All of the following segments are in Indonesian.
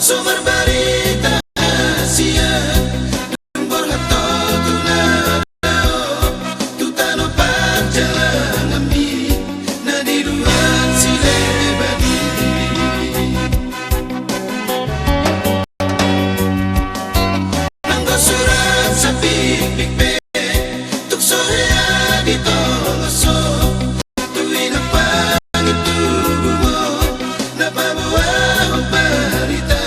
Sumber berita Asia Borhato tunarao Tutano perjalanan mi Nadiruan sile badi Nanggo surat sa pikpik Tuk sohea dito ngaso Tuwi na pangitubo mo Napabawa o barita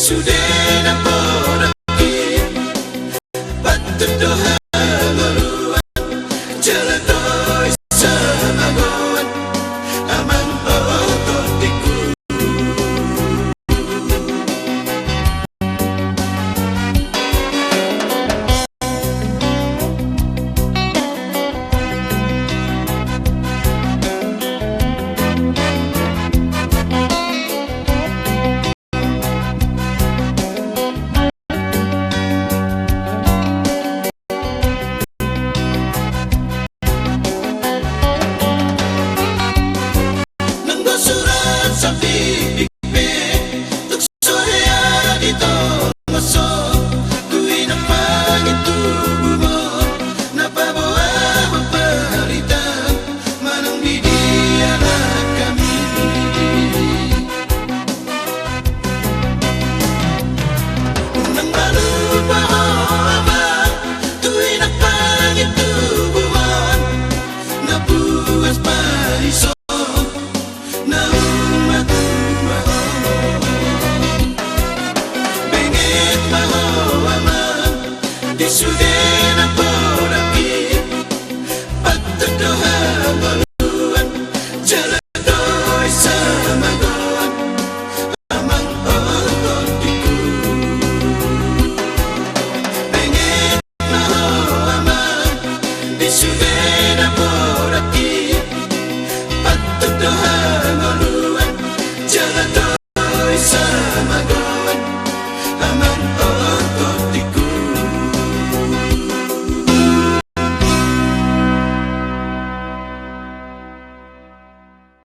Sudah napor aki Patuduhan maluan Jalan toy sama goan Amang ototiku sa pikpik Tuk sohea dito ngaso Tuwi na pangitubo mo Napabawa ang parita Manang bidiyan na kami Unang balupa o ama Tuwi na pangitubo mo Nabukas pa iso Sudah napor aki Patuduhan maluan Jalan toy sama goan Amang ototiku Pengen maho amang Sudah napor aki Patuduhan maluan Jalan toy sama goan